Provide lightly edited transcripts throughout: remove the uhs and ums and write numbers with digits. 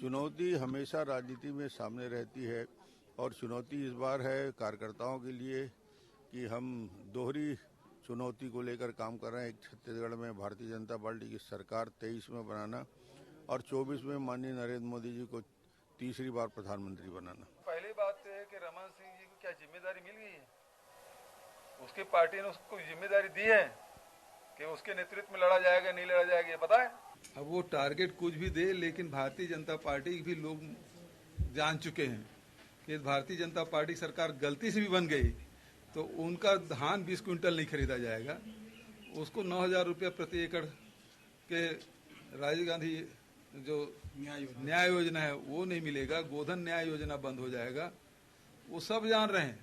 चुनौती हमेशा राजनीति में सामने रहती है और चुनौती इस बार है कार्यकर्ताओं के लिए कि हम दोहरी चुनौती को लेकर काम कर रहे हैं। एक छत्तीसगढ़ में भारतीय जनता पार्टी की सरकार 23 में बनाना और 24 में माननीय नरेंद्र मोदी जी को तीसरी बार प्रधानमंत्री बनाना। पहली बात तो है कि रमन सिंह जी को क्या जिम्मेदारी मिल गई है, उसकी पार्टी ने उसको जिम्मेदारी दी है कि उसके नेतृत्व में लड़ा जाएगा नहीं लड़ा जाएगा, ये पता है। अब वो टारगेट कुछ भी दे, लेकिन भारतीय जनता पार्टी भी लोग जान चुके हैं कि भारतीय जनता पार्टी सरकार गलती से भी बन गई तो उनका धान 20 क्विंटल नहीं खरीदा जाएगा, उसको 9,000 रुपया प्रति एकड़ के राजीव गांधी जो न्याय योजना है वो नहीं मिलेगा, गोधन न्याय योजना बंद हो जाएगा, वो सब जान रहे हैं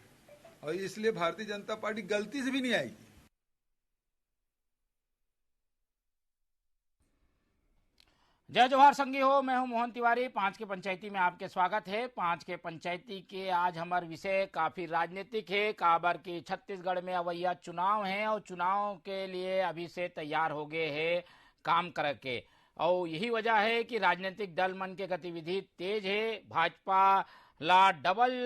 और इसलिए भारतीय जनता पार्टी गलती से भी नहीं आएगी। जय जोहार संगी हो, मैं हूं मोहन तिवारी। 5 के पंचायती में आपके स्वागत है। 5 के पंचायती के आज हमारा विषय काफी राजनीतिक है। काबर के छत्तीसगढ़ में अवैया चुनाव हैं और चुनाव के लिए अभी से तैयार हो गए हैं काम करके, और यही वजह है कि राजनीतिक दल मन के गतिविधि तेज है। भाजपा ला डबल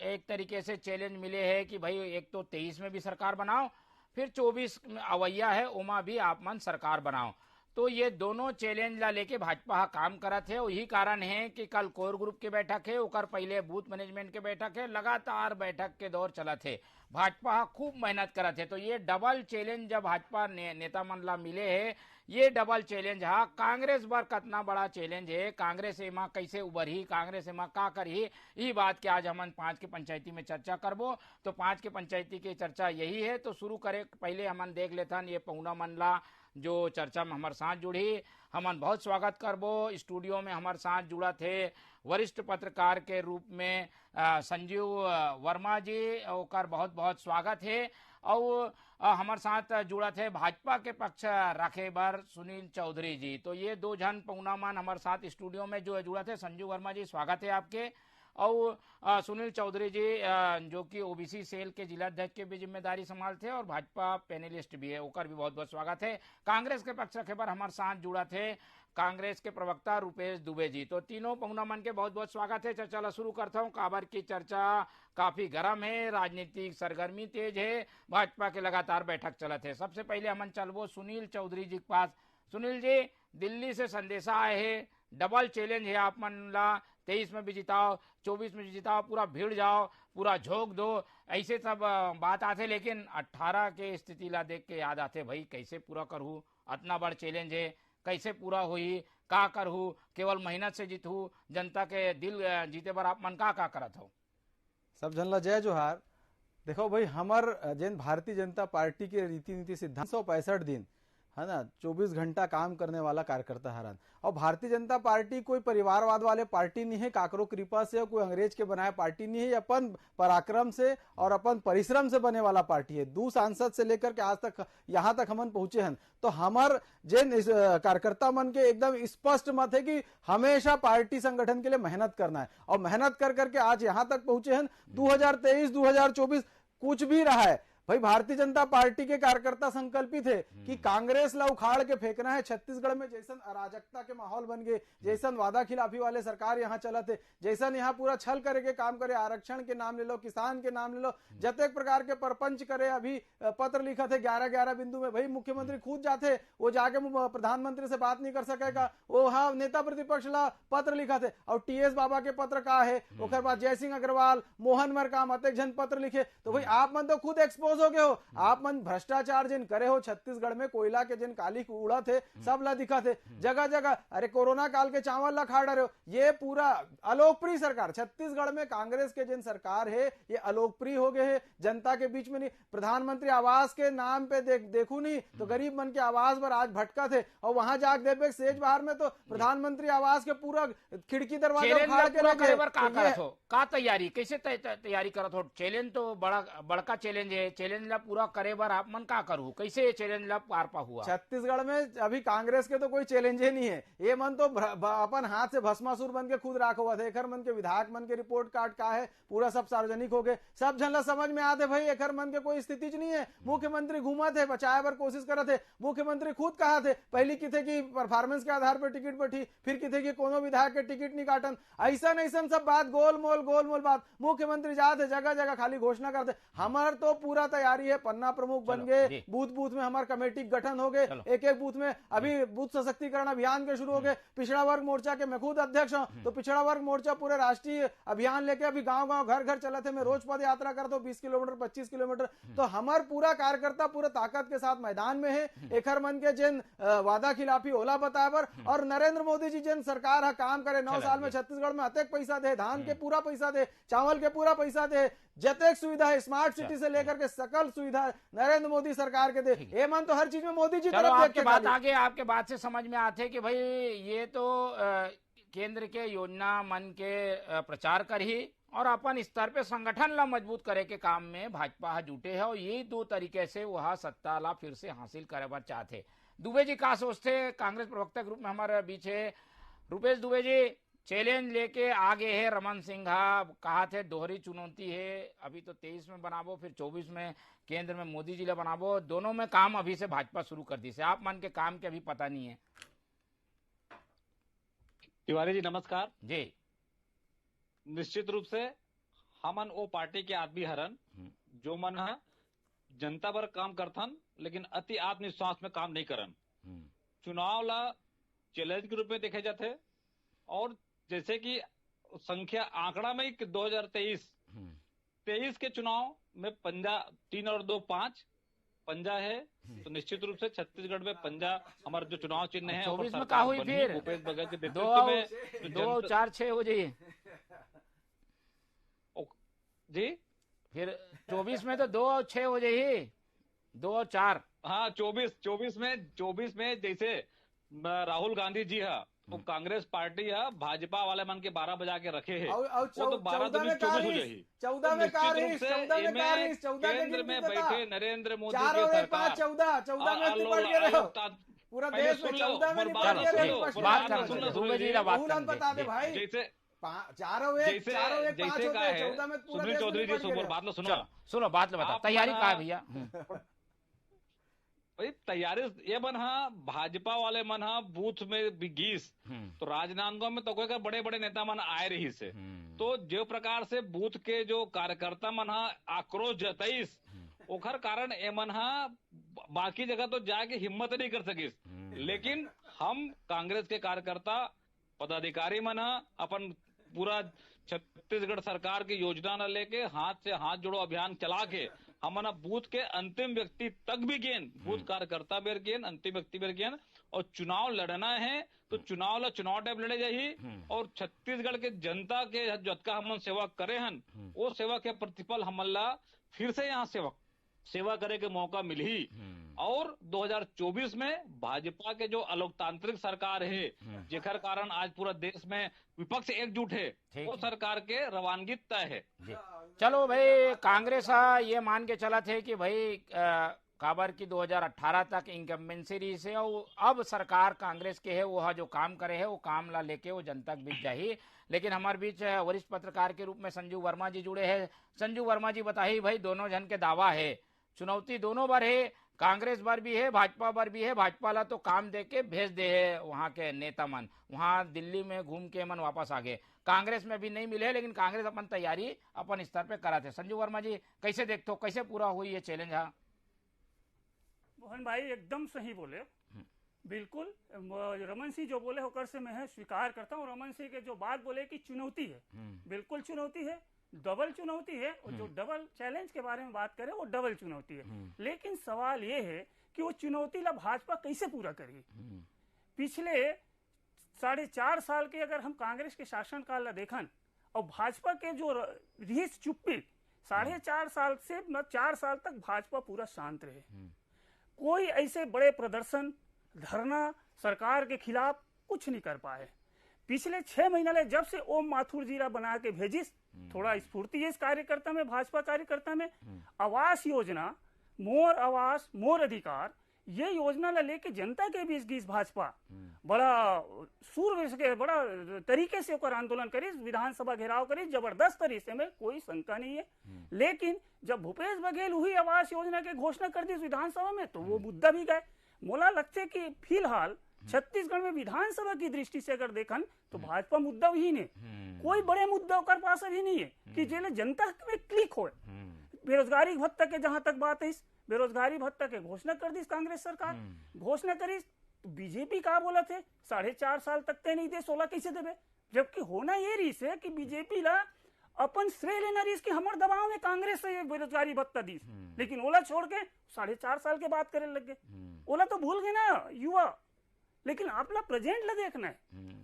एक तरीके से चैलेंज मिले हैं कि भाई एक तो 23 में भी सरकार बनाओ, फिर 24 अवैया है ओमा भी आप मन सरकार बनाओ। तो ये दोनों चैलेंज ला लेके भाजपा काम करत है। यही कारण है कि कल कोर ग्रुप के बैठक है, ओकर पहले बूथ मैनेजमेंट के बैठक है, लगातार बैठक के दौर चलत है। भाजपा खूब मेहनत करत है। तो ये डबल चैलेंज जब भाजपा नेता मन ला मिले है, ये डबल चैलेंज है। कांग्रेस बर कितना बड़ा चैलेंज है, कांग्रेस एमा कैसे उभरही, कांग्रेस एमा का करही, यही बात के आज हम 5 के पंचायती में चर्चा करबो। तो 5 के पंचायती की चर्चा यही है। तो शुरू करे पहले हमन देख लेथन ये पहुना मन ला जो चर्चा में हमारे साथ जुड़ी। हमन बहुत स्वागत करबो। स्टूडियो में हमारे साथ जुड़ा थे वरिष्ठ पत्रकार के रूप में संजीव वर्मा जी, ओकर बहुत बहुत स्वागत है। और हमारे साथ जुड़ा थे भाजपा के पक्ष रखे बर सुनील चौधरी जी। तो ये दो जन पहुना मन हमारे साथ स्टूडियो में जो जुड़ा थे। संजीव वर्मा जी स्वागत है आपके, और सुनील चौधरी जी जो कि ओबीसी सेल के जिलाध्यक्ष की भी जिम्मेदारी संभालते और भाजपा पैनलिस्ट भी है, ओकर भी बहुत बहुत स्वागत है। कांग्रेस के पक्ष रखे पर हमारे साथ जुड़ा थे कांग्रेस के प्रवक्ता रुपेश दुबे जी। तो तीनों पहुना मन के बहुत बहुत स्वागत है। चर्चा ला शुरू करता हूँ। काबर की चर्चा काफी गर्म है, राजनीतिक सरगर्मी तेज है, भाजपा के लगातार बैठक चलत है। सबसे पहले हमन चलबो सुनील चौधरी जी के पास। सुनील जी, दिल्ली से संदेशा आए है, डबल चैलेंज है आप मन ला, 23 में भी जिताओ, 24 में भी जिताओ, पूरा भीड़ जाओ, पूरा झोंक दो, ऐसे सब बात आते। लेकिन 18 के स्थिति ला देख के याद आते, भाई कैसे पूरा करूँ, इतना बड़ा चैलेंज है, कैसे पूरा हुई, का करहू, केवल मेहनत से जीतू, जनता के दिल जीते बर आप मन का करत हो। सब जन ला जय जोहार। देखो भाई, हमार जैन भारतीय जनता पार्टी के रीति नीति सिद्धांत 165 दिन है ना, 24 घंटा काम करने वाला कार्यकर्ता हरन। और भारतीय जनता पार्टी कोई परिवारवाद वाले पार्टी नहीं है, काकरो कृपा से, कोई अंग्रेज के बनाए पार्टी नहीं है, अपन पराक्रम से और अपन परिश्रम से बने वाला पार्टी है। 2 सांसद से लेकर के आज तक यहाँ तक हमन पहुंचे हैं। तो हमार जिन कार्यकर्ता मन के एकदम स्पष्ट मत है कि हमेशा पार्टी संगठन के लिए मेहनत करना है, और मेहनत कर करके आज यहाँ तक पहुंचे हैं। 2023 2024 कुछ भी रहा है भाई, भारतीय जनता पार्टी के कार्यकर्ता संकल्पित है कि कांग्रेस ला उखाड़ के फेंकना है। छत्तीसगढ़ में जैसन अराजकता के माहौल बन गए, जैसन वादा खिलाफी वाले सरकार यहाँ चलत है, जैसन यहाँ पूरा छल करे के काम करे, आरक्षण के नाम ले लो, किसान के नाम ले लो, जतेक प्रकार के परपंच करे। अभी पत्र लिखा थे 11-11 बिंदु में, भाई मुख्यमंत्री खुद जाते, वो जाके प्रधानमंत्री से बात नहीं कर सकेगा, वो हाँ नेता प्रतिपक्ष ला पत्र लिखा थे। और टीएस बाबा के पत्र का है, उसके बाद जयसिंह अग्रवाल, मोहन मरकाम, अतेक जन पत्र लिखे। तो भाई आप मन तो खुद एक्सपोज हो गए हो, आप मन भ्रष्टाचार जिन करे हो, छत्तीसगढ़ में कोयला के जिन काली उड़ा थे सब ला दिखा थे जगह जगह। अरे कोरोना काल के चावल ला खा रहे हो, ये पूरा अलोकप्रिय सरकार छत्तीसगढ़ में कांग्रेस के जिन सरकार है, ये अलोकप्रिय हो गए है, जनता के बीच में नहीं। प्रधानमंत्री आवास के नाम पे देखू नहीं तो गरीब मन के आवास पर आज भटका थे, और वहां जाके देखे सेज बाहर में तो प्रधानमंत्री आवास के पूरा खिड़की दरवाजा उखाड़ के रखे। का तैयारी कैसे तैयारी करत हो? चैलेंज तो बड़का चैलेंज है, चैलेंज ला पूरा करे बार आप मन का करू, कैसे ये चैलेंज ला पार पा हुआ? छत्तीसगढ़ में अभी कांग्रेस के तो कोई चैलेंज ही नहीं है। ये मन तो अपन हाथ से भस्मासुर बन के खुद राखा हुआ था। एकर मन के विधायक मन के रिपोर्ट कार्ड का है, पूरा सब सार्वजनिक हो गए, सब जन ला समझ में आते भाई एकर मन के कोई स्थिति नहीं है। मुख्यमंत्री घूमा थे, बचाए बर कोशिश कर थे, मुख्यमंत्री खुद कहा थे पहली की थे कि परफॉर्मेंस के आधार पर टिकट बैठी, फिर की थे कि कोनो विधायक के टिकट नहीं काटन, ऐसा सब बात गोलमोल बात। मुख्यमंत्री जाते जगह जगह खाली घोषणा करते। हमार तो पूरा तैयारी है, पन्ना प्रमुख बन गए, बूथ में हमारे कमेटी गठन हो गए, एक बूथ में अभी बूथ सशक्तिकरण अभियान के शुरू हो गए। पिछड़ा वर्ग मोर्चा के मैं खुद अध्यक्ष हूं, तो पिछड़ा वर्ग मोर्चा पूरे राष्ट्रीय अभियान लेके अभी गांव घर घर चले थे। मैं रोज पद यात्रा करता हूँ 20 किलोमीटर 25 किलोमीटर। तो हमार पूरा कार्यकर्ता पूरा ताकत के साथ मैदान में है। एकर मन के जिन वादा खिलाफी ओला बताए और नरेंद्र मोदी जी जिन सरकार है काम करे 9 साल में छत्तीसगढ़ में अतेक पैसा दे, धान के पूरा पैसा दे, चावल के पूरा पैसा दे, जतेक सुविधा है स्मार्ट सिटी से लेकर के सकल सुविधा नरेंद्र मोदी सरकार के दे। ये मन तो हर चीज में मोदी जी तरफ देख के बात आगे आपके बात से समझ में आते कि भाई ये तो केंद्र के योजना मन के प्रचार कर ही और अपन स्तर पे संगठन ला मजबूत करे के काम में भाजपा जुटे है और यही दो तरीके से वह सत्ता ला फिर से हासिल करे बार चाहते। दुबे जी का सोचते, कांग्रेस प्रवक्ता ग्रुप में हमारे बीच है रुपेश दुबे जी, चैलेंज लेके आगे है रमन सिंह कहा थे दोहरी चुनौती है, अभी तो 23 में बनाबो फिर 24 में केंद्र में मोदी जी ले बनाबो, दोनों में काम अभी से भाजपा शुरू कर दी से, आप मन के काम के अभी पता नहीं है। तिवारी जी नमस्कार जी। निश्चित रूप से हमन वो पार्टी के आदमी हरन जो मन है जनता पर काम करथन लेकिन अति आत्मविश्वास में काम नहीं करन। चुनाव ला चैलेंज के रूप में देखे जाते और जैसे कि संख्या आंकड़ा में 2023 के चुनाव में पंजा 3 और 2 5 पंजा है, तो निश्चित रूप से छत्तीसगढ़ में पंजा हमारा जो चुनाव चिन्ह है 24 में का हुई फिर भूपेश बघेल के 2 4 6 हो जाइए जी, फिर 24 में तो 2 और 6 हो जाइए, 2 और 4। हाँ 24 में जैसे राहुल गांधी जी है वो कांग्रेस पार्टी है भाजपा वाले मन के 12 बजा के रखे हैं, वो तो 12 14 हो जाएगी। 14 में केंद्र में बैठे नरेंद्र मोदी की सरकार 14 में पूरा देश में 14 में बता दे भाई, जैसे चारों एक जैसे का है सुनील चौधरी जी सुपर बात लो सुनो बात लो बता तैयारी कहा है भैया भाई तैयारी ये मन है भाजपा वाले मन है बूथ में बिगीस तो राजनांदगांव में तो कोई बड़े बड़े नेता मन आए रही से तो जो प्रकार से बूथ के जो कार्यकर्ता मन है आक्रोश जताइस ओखर कारण ए मन है बाकी जगह तो जाके हिम्मत नहीं कर सकिस, लेकिन हम कांग्रेस के कार्यकर्ता पदाधिकारी मन है अपन पूरा छत्तीसगढ़ सरकार की योजना न लेके हाथ से हाथ जोड़ो अभियान चला के हम बूथ के अंतिम व्यक्ति तक भी गेन, बूथ कार्यकर्ता बेर गेन, अंतिम व्यक्ति बेर गेन, और चुनाव लड़ना है तो चुनाव टाइप लड़े जाही और छत्तीसगढ़ के जनता के जतका हम सेवा करे हन वो सेवा के प्रतिफल हमला फिर से यहाँ सेवा करे के मौका मिली। और 2024 में भाजपा के जो अलोकतांत्रिक सरकार है जेकर कारण आज पूरा देश में विपक्ष एकजुट है वो सरकार के रवानगी तय है। चलो भाई कांग्रेस ये मान के चला थे कि भाई काबर की 2018 तक इनकम्बेंसी रही से और अब सरकार कांग्रेस के है वो जो काम करे है वो काम ला लेके वो जनता के बीच जाही। लेकिन हमारे बीच वरिष्ठ पत्रकार के रूप में संजू वर्मा जी जुड़े हैं। संजू वर्मा जी बताइए भाई दोनों जन के दावा है, चुनौती दोनों बार है, कांग्रेस बार भी है भाजपा बार भी है, भाजपा ला तो काम दे के भेज दे है वहाँ के नेता मन, वहाँ दिल्ली में घूम के मन वापस आ गए, कांग्रेस में भी नहीं मिले लेकिन कांग्रेस अपन तैयारी अपन स्तर पे करा थे। संजू वर्मा जी कैसे देखते हो कैसे पूरा हुई ये चैलेंज? हाँ मोहन भाई एकदम सही बोले, बिल्कुल रमन सिंह जो बोले होकर से मैं स्वीकार करता हूँ। रमन सिंह के जो बात बोले कि चुनौती है, बिल्कुल चुनौती है, डबल चुनौती है, और जो डबल चैलेंज के बारे में बात करें वो डबल चुनौती है। लेकिन सवाल ये है कि वो चुनौती ला भाजपा कैसे पूरा करेगी। पिछले 4.5 साल के अगर हम कांग्रेस के शासनकाल ला देखन और भाजपा के जो रही चुप्पी 4.5 साल से 4 साल तक भाजपा पूरा शांत रहे, कोई ऐसे बड़े प्रदर्शन धरना सरकार के खिलाफ कुछ नहीं कर पाए। पिछले 6 महीना ले जब से ओम माथुर जीरा बना के भेजिस, थोड़ा स्फूर्ति इस कार्यकर्ता में, भाजपा कार्यकर्ता में। आवास योजना, मोर आवास मोर अधिकार, ये योजना ला लेके जनता के बीच गीस भाजपा बड़ा सूर के बड़ा तरीके से ओकर आंदोलन करी, विधानसभा घेराव करी, जबरदस्त तरीके में, कोई शंका नहीं है। लेकिन जब भूपेश बघेल हुई आवास योजना के घोषणा कर दी विधानसभा में, तो वो मुद्दा भी गए। मोला लगते कि फिलहाल छत्तीसगढ़ में विधानसभा की दृष्टि से अगर देखन तो भाजपा मुद्दा ही नहीं, कोई बड़े मुद्दा ओकर पास अभी नहीं है कि जेले जनता में क्लिक हो। बेरोजगारी भत्ता के जहां तक बात है, बेरोजगारी भत्ता के घोषणा कर दी कांग्रेस सरकार, घोषणा करी। तो बीजेपी का बोला थे 4.5 साल तक ते नहीं दे, 16 कैसे देवे? जबकि होना ये रही है कि बीजेपी ला अपन श्रेय लेना रही कि हमारे दबाव में कांग्रेस से बेरोजगारी भत्ता दी, लेकिन ओला छोड़ के 4.5 साल के बात करे लग गए। ओला तो भूल गए ना युवा, लेकिन आप ला प्रेजेंट ला देखना है।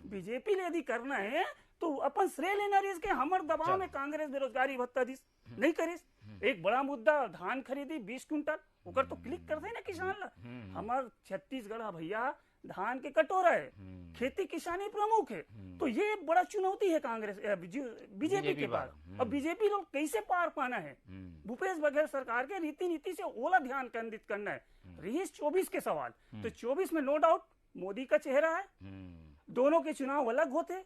बीजेपी ले यदि करना है तो अपन श्रेय लेना रही कि हमारे दबाव में कांग्रेस बेरोजगारी भत्ता दी, नहीं करिस। एक बड़ा मुद्दा धान खरीदी 20 क्विंटल, ओकर तो क्लिक करते ना किसान ला। हमार छत्तीसगढ़ भैया धान के कटोरा है, खेती किसानी प्रमुख है, तो ये बड़ा चुनौती है कांग्रेस बीजेपी के पास। अब बीजेपी लोग कैसे पार पाना है? भूपेश बघेल सरकार के रीति नीति से ओला ध्यान केंद्रित करना है। रही 24 के सवाल, तो 24 में नो डाउट मोदी का चेहरा है, दोनों के चुनाव अलग होते,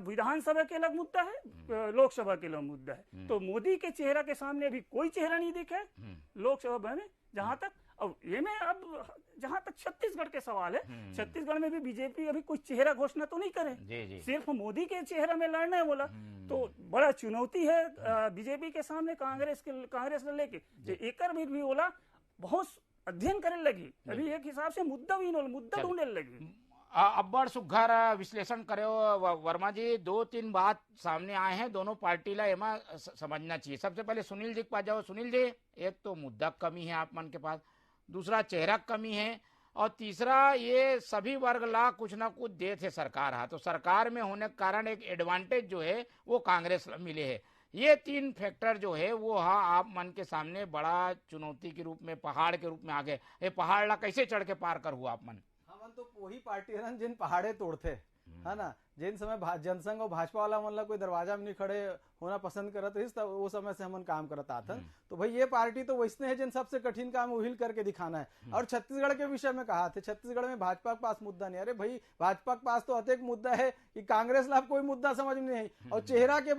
विधानसभा के अलग मुद्दा है, लोकसभा के अलग मुद्दा है। तो मोदी के चेहरा के सामने अभी कोई चेहरा नहीं दिखा है लोकसभा में। जहां तक अब ये में अब जहां तक छत्तीसगढ़ के सवाल है, छत्तीसगढ़ में भी बीजेपी अभी कोई चेहरा घोषणा तो नहीं करे, सिर्फ मोदी के चेहरा में लड़ना है बोला। तो बड़ा चुनौती है बीजेपी के सामने कांग्रेस ने लेके एक भी बोला बहुत अध्ययन करने लगी, अभी एक हिसाब से मुद्दा ढूंढने लगी। अब्बड़ सुघर विश्लेषण करे वर्मा जी। 2-3 बात सामने आए हैं, दोनों पार्टी ला एमा समझना चाहिए। सबसे पहले सुनील जी के पास जाओ। सुनील जी, एक तो मुद्दा कमी है आप मन के पास, दूसरा चेहरा कमी है, और तीसरा ये सभी वर्ग ला कुछ ना कुछ दे थे सरकार। हाँ, तो सरकार में होने के कारण एक एडवांटेज जो है वो कांग्रेस मिले है। ये 3 फैक्टर जो है वो हाँ आप मन के सामने बड़ा चुनौती के रूप में, पहाड़ के रूप में आ गए। ये पहाड़ ला कैसे चढ़ के पार कर हुआ आप मन? तो वही पार्टी है जिन पहाड़े तोड़ते है ना, जिन समय जनसंघ और भाजपा वाला मतलब कोई दरवाजा में नहीं खड़े होना पसंद करत रही, तब वो समय से हम काम करता था। तो भाई ये पार्टी तो वैसने है जिन सबसे कठिन काम उहिल करके दिखाना है। और छत्तीसगढ़ के विषय में कहा थे, छत्तीसगढ़ में भाजपा के पास मुद्दा नहीं। अरे भाई भाजपा के पास तो अतेक मुद्दा है कि कांग्रेस ला कोई मुद्दा समझ में नहीं। और चेहरा के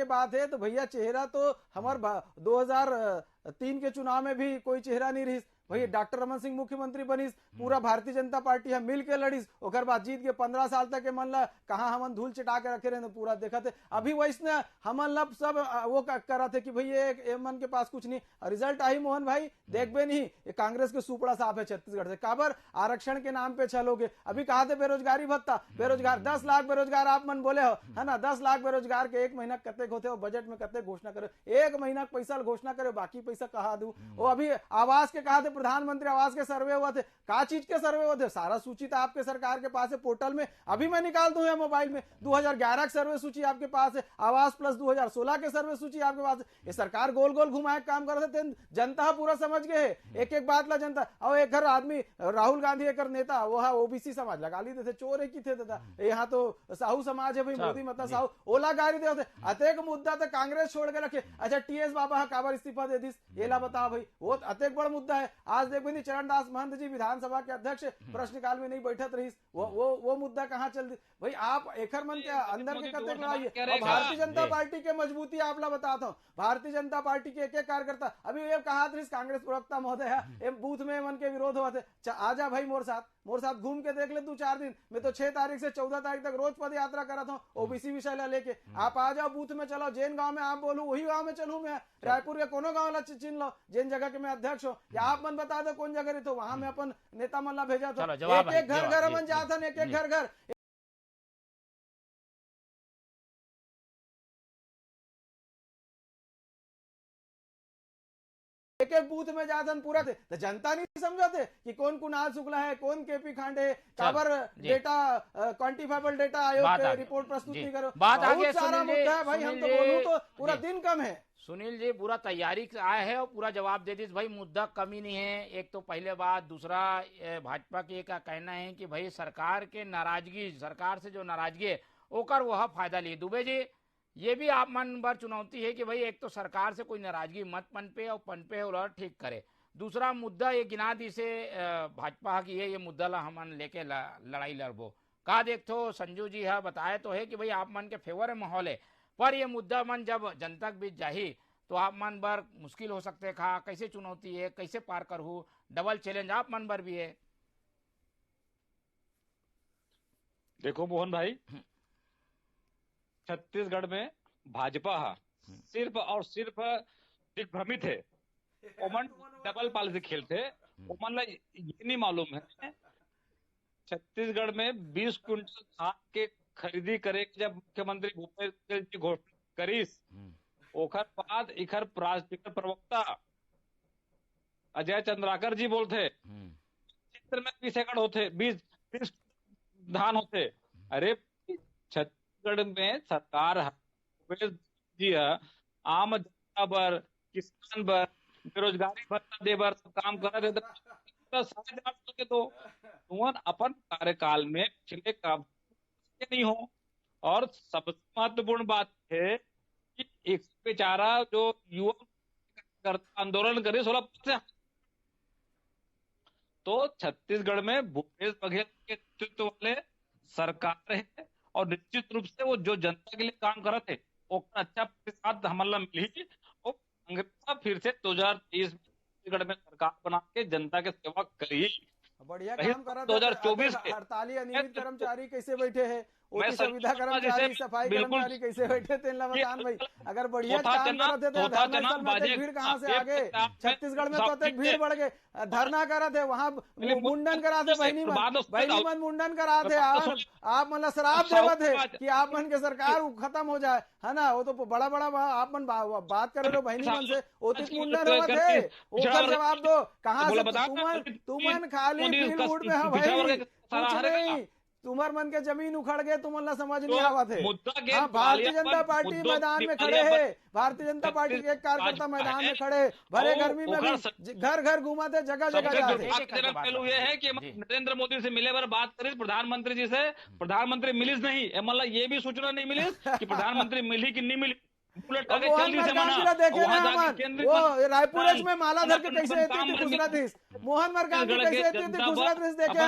बात है तो भैया चेहरा तो हमारे 2003 के चुनाव में भी कोई चेहरा नहीं रही। भैया डॉक्टर रमन सिंह मुख्यमंत्री बनीस, पूरा भारतीय जनता पार्टी हम मिल के लड़ीस, ओकर बाद जीत के 15 साल तक के मन ला कहा हमन धूल चिटा के रखे रहे, पूरा देखा थे। अभी वैसने हमन ला सब वो करा थे कि भैया एक मन के पास कुछ नहीं। रिजल्ट आई मोहन भाई देखबे नहीं, ये कांग्रेस के सुपड़ा साफ है छत्तीसगढ़ से। काबर आरक्षण के नाम पे चलोगे? अभी कहा थे बेरोजगारी भत्ता, बेरोजगार 10 लाख बेरोजगार आप मन बोले हो है ना, 10 लाख बेरोजगार के एक महीना कते होते हो, बजट में कते घोषणा करे, एक महीना पैसा घोषणा करे, बाकी पैसा कहा दू। वो अभी आवास के कहा थे प्रधानमंत्री आवास के सर्वे हुआ थे, का चीज के सर्वे हुए थे? सारा सूची तो आपके सरकार के पास है पोर्टल में, अभी मैं निकाल दूं या मोबाइल में। 2011 की सर्वे सूची आपके पास है, आवास प्लस 2016 के सर्वे सूची आपके पास है। ये सरकार गोल गोल घुमाए काम कर रहे थे, जनता पूरा समझ गए एक एक बात ला जनता। और एक घर आदमी राहुल गांधी एक नेता वो है ओबीसी समाज लगा ली थे, चोर एक ही थे दादा, यहाँ तो साहू समाज है भाई, मोदी मतलब साहू ओला गाड़ी दे अतेक मुद्दा तो कांग्रेस छोड़ के रखे। अच्छा टीएस बाबा काबर इस्तीफा दे दिस, ये ला बता भाई, वो अतेक बड़ा मुद्दा है। आज देखो चरणदास महंत जी विधानसभा के अध्यक्ष प्रश्नकाल में नहीं बैठत रही, वो मुद्दा कहाँ चल दी भाई? आप एकर मन के अंदर के कते लड़ाइए। और भारतीय जनता पार्टी के मजबूती आप ला बताता हूँ, भारतीय जनता पार्टी के एक कार्यकर्ता अभी ये कहा कांग्रेस प्रवक्ता महोदय बूथ में मन के विरोध हुआ थे, आजा भाई मोर साथ घूम के देख ले 2-4 दिन। मैं तो 6 तारीख से 14 तारीख तक रोज पद यात्रा कर रहा हूँ ओबीसी विषय ला लेके। आप आ जाओ बूथ में, चलो जेन गांव में आप बोलूं वही गांव में चलूं मैं, रायपुर के कोनो गांव ला चिन्ह लो जेन जगह के मैं अध्यक्ष हो, या आप मन बता दो कौन जगह रही, तो वहां में अपन नेता मन ला भेजा था, एक घर मन जाता, एक घर एक एक बूथ में जातन पूरा थे तो जनता नहीं समझाते कि कौन कुणाल शुक्ला है, कौन केपी खांडे, काबर डेटा क्वांटिफाइबल डेटा आयोग के रिपोर्ट प्रस्तुत नहीं करो। बात आगे सारा मुद्दा है भाई, हम तो बोलूं तो पूरा दिन कम है। सुनील जी पूरा तैयारी आए है और पूरा जवाब दे दी भाई, मुद्दा कम ही नहीं है। एक तो पहले बात, दूसरा भाजपा के का कहना है कि भाई सरकार के नाराजगी, सरकार से जो नाराजगी है ओकर वह फायदा लिए। दुबे जी ये भी आप मन बार चुनौती है कि भाई एक तो सरकार से कोई नाराजगी मत पनपे और पनपे और ठीक करे। दूसरा मुद्दा ये गिना दी से भाजपा की ये मुद्दा ला हमन लेके लड़ाई लड़बो का। देख तो संजू जी है बताए तो है कि भाई आप मन के फेवर में माहौल है, पर ये मुद्दा मन जब जनता के बीच जाही तो आप मन बर मुश्किल हो सकते खा। कैसे चुनौती है, कैसे पार करहू, डबल चैलेंज आप मन बर भी है। देखो मोहन भाई, छत्तीसगढ़ में भाजपा सिर्फ और सिर्फ दिग्भ्रमित है। ओमन डबल पॉलिसी खेलते, ओमन ला ये नहीं मालूम है छत्तीसगढ़ में 20 क्विंटल धान के खरीदी करे जब मुख्यमंत्री भूपेश बघेल जी घोषणा करीस, ओखर बाद इखर प्रवक्ता अजय चंद्राकर जी बोलते क्षेत्र में 20 एकड़ होते, 20 धान होते। अरे छत्तीसगढ़ में सरकार जी आम जनता बर, किसान बर, बेरोजगारी भत्ता दे बर काम कर के तो अपन कार्यकाल में पिछले काम नहीं हो। और सबसे महत्वपूर्ण बात है कि एक बेचारा जो युवा आंदोलन करे 16 से, तो छत्तीसगढ़ में भूपेश बघेल के नेतृत्व वाले सरकार है और निश्चित रूप से वो जो जनता के लिए काम कर रहे थे वो अच्छा प्रतिशत हमला मिली और कांग्रेस फिर से 2023 छत्तीसगढ़ में सरकार बना के जनता के सेवा करी। बढ़िया काम करा। 2024 के हड़ताली अनियमित कर्मचारी कैसे बैठे हैं, संविधा कर्मचारी, सफाई कर्मचारी कैसे बैठे थे बतान भाई। अगर बढ़िया काम करते थे धर्मस्थल में भीड़ कहाँ से आ गए, छत्तीसगढ़ में तो भीड़ बढ़ गए, धरना करा थे वहाँ, मुंडन करा थे, बहनी मन मुंडन करा थे। आप मतलब शराब देवा थे कि आप मन के सरकार खत्म हो जाए, है ना। वो तो बड़ा बड़ा आप मन बात करे लो बहनी मन से, ओतिक मुंडन हुआ थे, वो जवाब दो कहाँ से तुमन खाली फील्ड वुड में है भाई, कुछ नहीं। तुम्हार मन के जमीन उखड़ गए, तुम अल्लाह समझ नहीं आवा थे। हाँ, भारतीय जनता पार्टी मैदान में खड़े है, भारतीय जनता पार्टी के एक कार्यकर्ता मैदान में खड़े, भरे गर्मी में भी घर घर घुमाते, जगह जगह जाते। पहलू ये है कि नरेंद्र मोदी से मिले बार बात करी प्रधानमंत्री जी से, प्रधानमंत्री मिलिस नहीं, मतलब ये भी सूचना नहीं मिली कि प्रधानमंत्री मिली कि नहीं मिली। रायपुर में माला धर के कैसे खुशरत मोहन मरकाम की कैसे खुशरत देखे,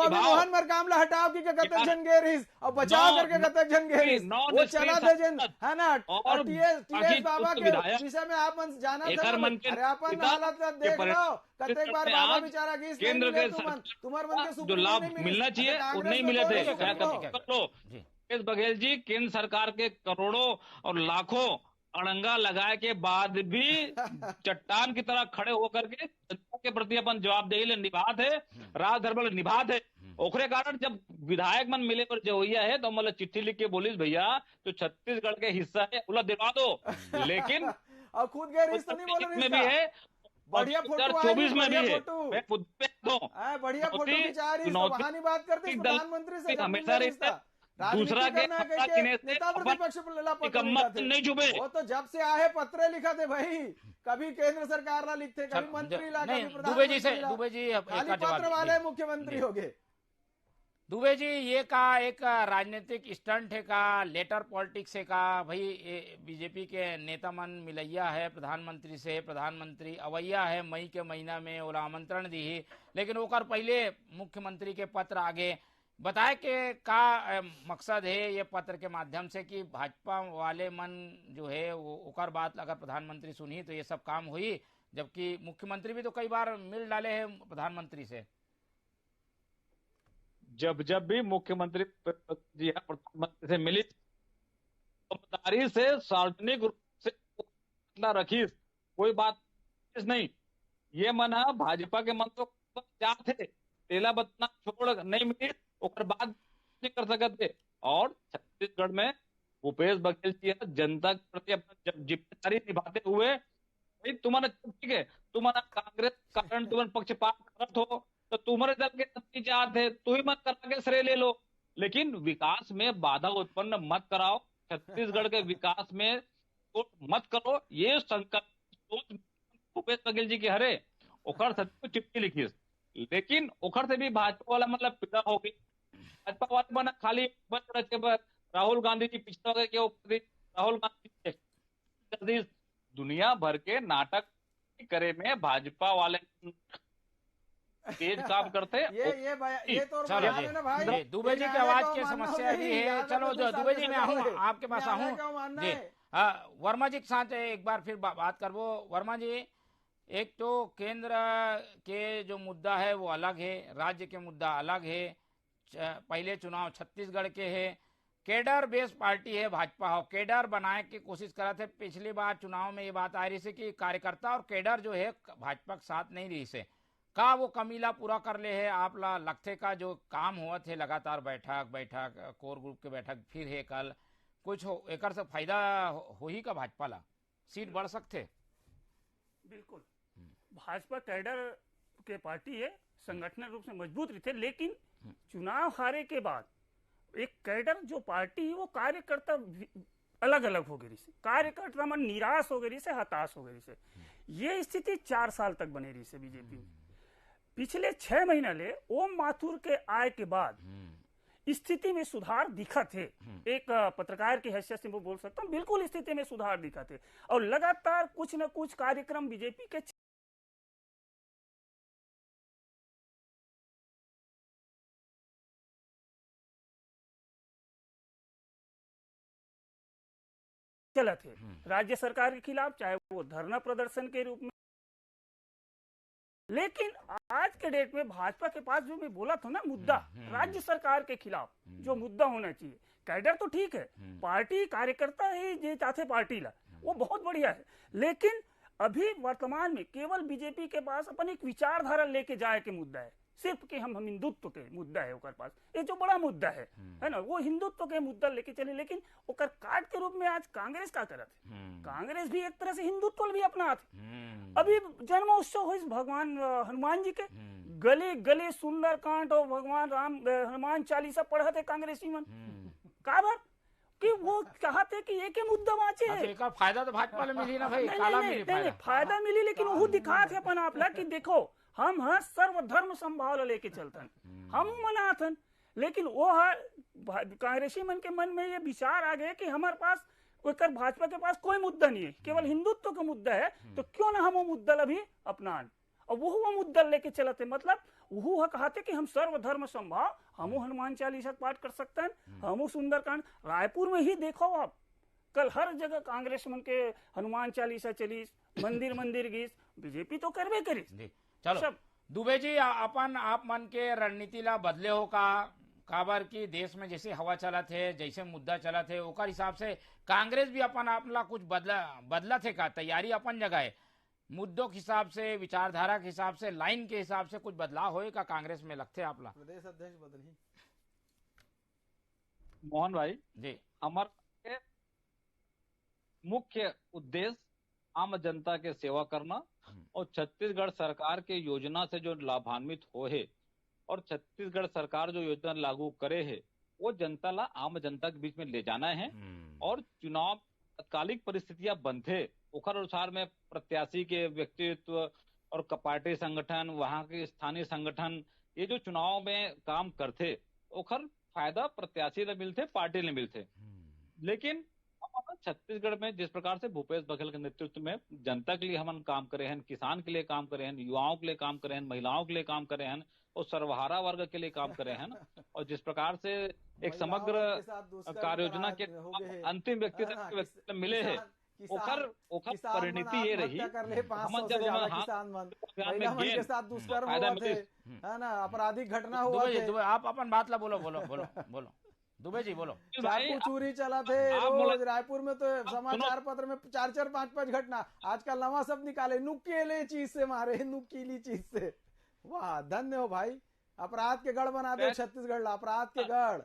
मोहन मरकाम ला हटाव की कतक जन गेरिस और बचाव करके कतक जन गेरिस, वो चला दे जन, है ना। और टीएस बाबा के विषय में आप मन जाना था, अरे अपन हालत देख लो, कतक बार बाबा बेचारा गीस केंद्र के तुम्हारे मन के जो लाभ मिलना चाहिए वो नहीं मिले थे। भूपेश बघेल जी केंद्र सरकार के करोड़ों और लाखों अड़ंगा लगाए के बाद भी चट्टान की तरह खड़े होकर के जनता के प्रति अपन जवाबदेही निभाते, राजधर्म निभाते। ओखरे कारण जब विधायक मन मिले पर जो है तो मतलब चिट्ठी लिख के बोलिस भैया तो छत्तीसगढ़ के हिस्सा है उला दिलवा दो, लेकिन और खुद गए रिश्ता नहीं बोले में भी है, बढ़िया फोटो 2024 में भी है, बढ़िया फोटो खिंचा रही, वहां बात करते प्रधानमंत्री से हमेशा रिश्ता दूसरा के नेता प्रतिपक्ष नहीं छुपे। वो तो जब से आए पत्र लिखा थे भाई, कभी केंद्र सरकार ला लिखते, कभी मंत्री ला, कभी प्रधानमंत्री, दुबे जी खाली पत्र वाले मुख्यमंत्री हो गए। दुबे जी ये का एक राजनीतिक स्टंट है का, लेटर पॉलिटिक्स है का भाई। बीजेपी के नेता मन मिलैया है प्रधानमंत्री से, प्रधानमंत्री अवैया है मई के महीना में ओला आमंत्रण दी, लेकिन ओकर पहले मुख्यमंत्री के पत्र आगे बताए के का मकसद है ये पत्र के माध्यम से कि भाजपा वाले मन जो है वो ओकर बात अगर प्रधानमंत्री सुनी तो ये सब काम हुई, जबकि मुख्यमंत्री भी तो कई बार मिल डाले हैं प्रधानमंत्री से। जब भी मुख्यमंत्री जी प्रधानमंत्री से मिली समझदारी से सार्वजनिक रूप से रखी, कोई बात नहीं। ये मन है भाजपा के मन तो क्या थे, तेला बतना छोड़ नहीं मिली और बात नहीं कर सकते। और छत्तीसगढ़ में भूपेश बघेल जी जनता के प्रति अपना जिम्मेदारी निभाते हुए भाई तुम्हारा ठीक है, तुम्हारा कांग्रेस कारण तुम्हारे पक्षपात करत हो तो तुम्हारे दल के मंत्री चाहत है, तू ही मत करा के श्रेय ले लो, लेकिन विकास में बाधा उत्पन्न मत कराओ, छत्तीसगढ़ के विकास में तो मत करो, ये संकल्प सोच भूपेश बघेल जी के हरे ओखर सत्य को चिट्ठी लिखी, लेकिन ओखर से भी भाजपा वाला मतलब पीड़ा हो गई। भाजपा वाला बना खाली बस रखे बस राहुल गांधी जी पिछड़ा के ऊपर राहुल गांधी जी दुनिया भर के नाटक करे में भाजपा वाले तेज काम करते। ये तो चलो बयान है ना भाई, जी, दुबे जी की आवाज की समस्या भी है। चलो दुबे जी मैं आऊँ आपके पास आऊँ जी। वर्मा जी के साथ एक बार फिर बात करबो। वर्मा जी, एक तो केंद्र के जो मुद्दा है वो अलग है, राज्य के मुद्दा अलग है। पहले चुनाव छत्तीसगढ़ के है, केडर बेस पार्टी है भाजपा हो, केडर बनाए की कोशिश करा थे। पिछली बार चुनाव में ये बात आ रही है कि कार्यकर्ता और केडर जो है भाजपा के साथ नहीं रही से का वो कमीला पूरा कर ले है। आप लगते का जो काम हुआ थे लगातार बैठक कोर ग्रुप के बैठक फिर है कल, कुछ हो एक से फायदा हो ही का भाजपा ला सीट बढ़ सकते। बिल्कुल, भाजपा कैडर के पार्टी है, संगठन रूप से मजबूत रही थे, लेकिन चुनाव हारे के बाद एक कैडर जो पार्टी है वो कार्यकर्ता अलग अलग हो गई से, कार्यकर्ता मन निराश हो गई से, हताश हो गई से। ये स्थिति 4 साल तक बने रही से बीजेपी में। पिछले 6 महीने ले ओम माथुर के आय के बाद स्थिति में सुधार दिखा थे। एक पत्रकार की हैसियत से वो बोल सकता हूँ, बिल्कुल स्थिति में सुधार दिखा थे और लगातार कुछ न कुछ कार्यक्रम बीजेपी के चला थे राज्य सरकार के खिलाफ, चाहे वो धरना प्रदर्शन के रूप में। लेकिन आज के डेट में भाजपा के पास जो मैं बोला था ना मुद्दा, राज्य सरकार के खिलाफ जो मुद्दा होना चाहिए, कैडर तो ठीक है, पार्टी कार्यकर्ता ही जो चाहते पार्टी ला वो बहुत बढ़िया है, लेकिन अभी वर्तमान में केवल बीजेपी के पास अपन एक विचारधारा लेके जाए के मुद्दा है, सिर्फ कि हम हिंदुत्व के मुद्दा है ओकर पास, ये जो बड़ा मुद्दा है ना, वो हिंदुत्व के मुद्दा लेके चले। लेकिन ओकर कार्ड के रूप में आज कांग्रेस का करत है, कांग्रेस भी एक तरह से हिंदुत्व भी अपना अभी जन्मोत्सव हो भगवान हनुमान जी के, गले गले सुंदरकांड और भगवान राम हनुमान चालीसा पढ़ा थे कांग्रेसी मन काबर कि वो चाहते कि एक ही मुद्दा बाँचे है। तो फायदा तो भाजपा ले मिली ना भाई, काला मिली फायदा मिली, लेकिन वो दिखा थे अपन आप कि देखो हम हर सर्वधर्म संभाव लेके चलतन, हम मनाथन, लेकिन वो कांग्रेसी मन के मन में ये विचार आ गए कि हमारे पास भाजपा के पास कोई मुद्दा नहीं है, केवल हिंदुत्व का मुद्दा है, तो क्यों ना हम वो मुद्दा अभी अपनान और वो मुद्दा लेके चलते। मतलब वो कहते कि हम सर्वधर्म संभाव, हम हनुमान चालीसा पाठ कर सकते हैं, हम सुंदरकांड। रायपुर में ही देखो आप, कल हर जगह कांग्रेस मन के हनुमान चालीसा चली, मंदिर मंदिर गीस, बीजेपी तो करबे करी। चलो दुबे जी, अपन आप मन के रणनीति ला बदले हो काबर की देश में जैसे हवा चला थे, जैसे मुद्दा चला थे, ओकर हिसाब से कांग्रेस भी अपन आपला कुछ बदला थे का? तैयारी अपन जगह है, मुद्दों के हिसाब से, विचारधारा के हिसाब से, लाइन के हिसाब से कुछ बदलाव होए का कांग्रेस में लगते आपला? प्रदेश अध्यक्ष बदली मोहन भाई जी, हमारे मुख्य उद्देश्य आम जनता के सेवा करना और छत्तीसगढ़ सरकार के योजना से जो लाभान्वित हो है और छत्तीसगढ़ सरकार जो योजना लागू करे है वो जनता ला आम जनता के बीच में ले जाना है। और चुनाव तत्कालिक परिस्थितियां बनते ओकर अनुसार में प्रत्याशी के व्यक्तित्व और पार्टी संगठन, वहां के स्थानीय संगठन, ये जो चुनाव में काम करते ओकर फायदा प्रत्याशी ने मिलते, पार्टी ने मिलते। लेकिन छत्तीसगढ़ में जिस प्रकार से भूपेश बघेल के नेतृत्व में जनता के लिए हम काम करे हैं, किसान के लिए काम करे हैं, युवाओं के लिए काम करे हैं, महिलाओं के लिए काम करे हैं और सर्वहारा वर्ग के लिए काम करे हैं, और जिस प्रकार से एक समग्र कार्य योजना के अंतिम व्यक्ति तक मिले हैं, ओकर परिणति ये रही हम जब फायदा मिले है ना, आपराधिक घटना हुआ थे। आप अपन बात ला बोलो दुबे जी बोलो। चाकू चोरी चला थे रोज रायपुर में, तो समाचार पत्र में 4-4, 5-5 घटना। आजकल नवा सब निकाले, नुकीले चीज से मारे, नुकीली चीज से। वाह, धन्य हो भाई, अपराध के गढ़ बना दे छत्तीसगढ़, अपराध के गढ़।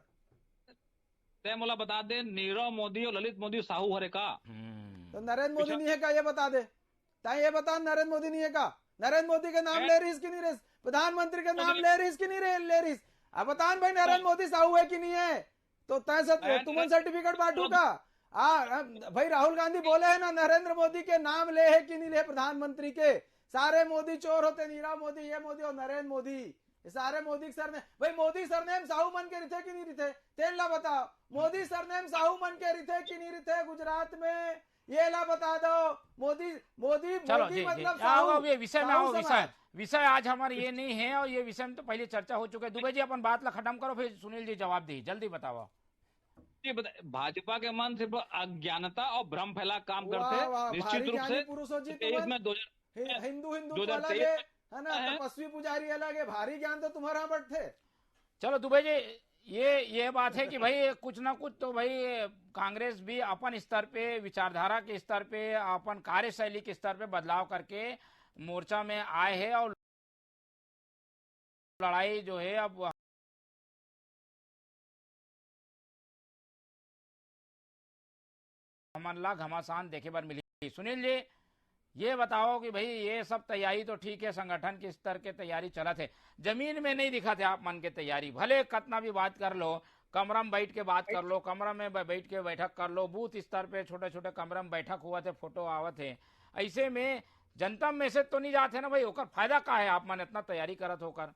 मोला बता दे, नीरव मोदी और ललित मोदी साहू हरे का? तो नरेंद्र मोदी नहीं है का, ये बता दे। ताई ये बता नरेंद्र मोदी नहीं है का? नरेंद्र मोदी के नाम ले रही कि नहीं रही? प्रधानमंत्री के नाम ले रही कि नहीं ले रही? अब बता भाई नरेंद्र मोदी साहू है कि नहीं है? तो तय तुमन सर्टिफिकेट बांटू का? भाई राहुल गांधी बोले है ना नरेंद्र मोदी के नाम ले है कि नहीं ले प्रधानमंत्री के? सारे मोदी चोर होते, नीरव मोदी, ये मोदी और नरेंद्र मोदी, सारे मोदी सरनेम। भाई मोदी सरनेम साहू मन के रिथे कि नहीं रिथे? तेल ला बताओ, मोदी सरनेम साहू मन के रिथे कि नहीं रिथे गुजरात में? ये ला बता दो। मोदी मोदी चलो मोदी जी, मतलब जी, आओ ये विषय में आओ। समाज। विषय आज हमारे ये नहीं है, और ये विषय में तो पहले चर्चा हो चुका है। दुबे जी अपन बात ला खत्म करो, फिर सुनील जी जवाब दी, जल्दी बताओ। भाजपा के मन सिर्फ अज्ञानता और भ्रम फैला काम वाह, करते वाह, निश्चित भारी रूप ज्ञानी से पुरुष हो जी 23 में हिंदू 2023 अलग है ना, तपस्वी पुजारी अलग है, भारी ज्ञान तो तुम्हारा बट थे। चलो दुबे जी, ये बात है कि भाई कुछ ना कुछ तो भाई कांग्रेस भी अपन स्तर पे, विचारधारा के स्तर पे, अपन कार्यशैली के स्तर पे बदलाव करके मोर्चा में आए हैं, और लड़ाई जो है अब हमला घमासान देखे बार मिली। सुनील जी ये बताओ कि भाई ये सब तैयारी तो ठीक है, संगठन के स्तर के तैयारी चला थे, जमीन में नहीं दिखा थे आप मन के तैयारी। भले कितना भी बात कर लो, कमरा में बैठ के बात कर लो, कमरा में बैठ के बैठक कर लो, बूथ स्तर पे छोटे छोटे कमरा में बैठक हुआ थे, फोटो आवत है, ऐसे में जनता मैसेज तो नहीं जाते ना भाई, होकर फायदा का है आप मन इतना तैयारी करत होकर?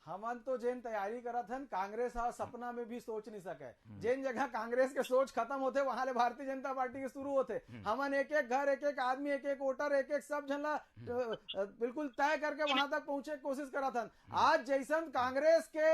हमन तो जेन तैयारी करत हन, कांग्रेस सपना में भी सोच नहीं सके। जेन जगह कांग्रेस के सोच खत्म होते वहां ले भारतीय जनता पार्टी के शुरू होते। हमन एक एक घर, एक एक आदमी, एक एक वोटर, एक एक सब झन ला बिल्कुल तय करके वहां तक पहुंचे की कोशिश करत हन। आज जैसन कांग्रेस के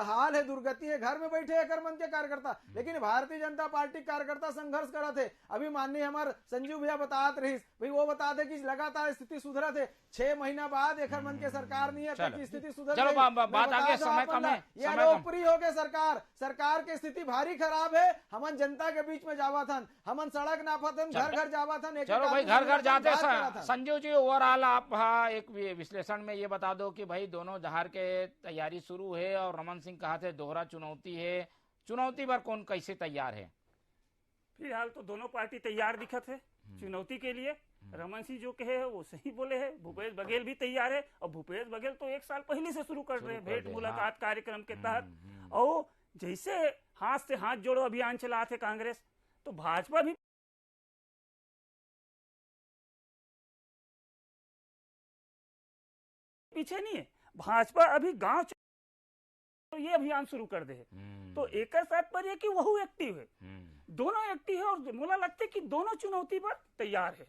हाल है, दुर्गति है, घर में बैठे एकर मन के कार्यकर्ता, लेकिन भारतीय जनता पार्टी कार्यकर्ता संघर्ष करत है। अभी माननीय हमार संजीव भैया बतात रहीस, भाई वो बता दे कि लगातार स्थिति सुधरत है, 6 महीना बाद एकर मन के सरकार नहीं है, स्थिति सुधर बात आगे, समय कम है, ये लोकप्रिय हो गए। सरकार की स्थिति भारी खराब है। हमन जनता के बीच में जावा था, हमन सड़क नापा था, घर घर जावा था। चलो भाई घर घर जाते संजीव जी, ओवरऑल आप एक विश्लेषण में ये बता दो कि भाई दोनों जहार के तैयारी शुरू है, और रमन सिंह कहा थे दोहरा चुनौती है, चुनौती पर कौन कैसे तैयार है? फिलहाल तो दोनों पार्टी तैयार दिखत है चुनौती के लिए। रमन सिंह जो कहे वो सही बोले है, भूपेश बघेल भी तैयार है, और भूपेश बघेल तो 1 साल पहले से शुरू कर रहे हैं भेंट मुलाकात कार्यक्रम के तहत। और जैसे हाथ से हाथ जोड़ो अभियान चला थे कांग्रेस, तो भाजपा भी पीछे नहीं है। भाजपा अभी गांव तो ये अभियान शुरू कर दे, तो एक तात्पर्य कि वह एक्टिव है, दोनों एक्टिव है, और मुझे लगता है कि दोनों चुनौती पर तैयार है,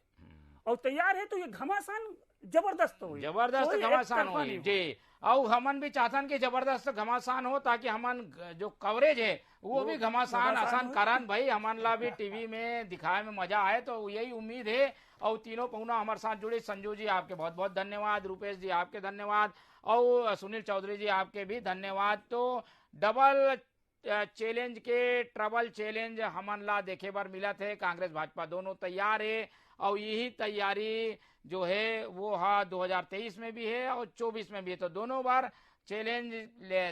और तैयार है तो ये घमासान जबरदस्त हो, जबरदस्त घमासान हो जी। और हमन भी चाहतन कि जबरदस्त घमासान हो, ताकि हमन जो कवरेज है वो भी घमासान आसान करन भाई, हमन ला भी टीवी में दिखाए में मजा आए, तो यही उम्मीद है। और तीनों पहुना हमारे साथ जुड़े, संजू जी आपके बहुत बहुत धन्यवाद, रूपेश जी आपके धन्यवाद, और सुनील चौधरी जी आपके भी धन्यवाद। तो डबल चैलेंज के ट्रबल चैलेंज हमन ला देखे बार मिला थे, कांग्रेस भाजपा दोनों तैयार है, और यही तैयारी जो है वो 2023 में भी है और 24 में भी है। तो दोनों बार चैलेंज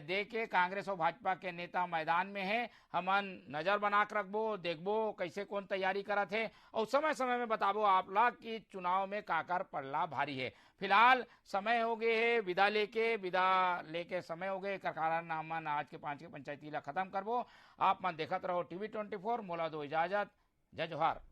दे के कांग्रेस और भाजपा के नेता मैदान में है, हमन नजर बना कर रखबो, देखबो कैसे कौन तैयारी करा थे, और समय समय में बताबो आप ला कि चुनाव में काकर पड़ला भारी है। फिलहाल समय हो गए है विदा लेके समय हो गए, कारण हमन आज के 5 के पंचायती ला खत्म करबो। आप मन देखत रहो TV 24, मोला दो इजाजत, जय जोहार।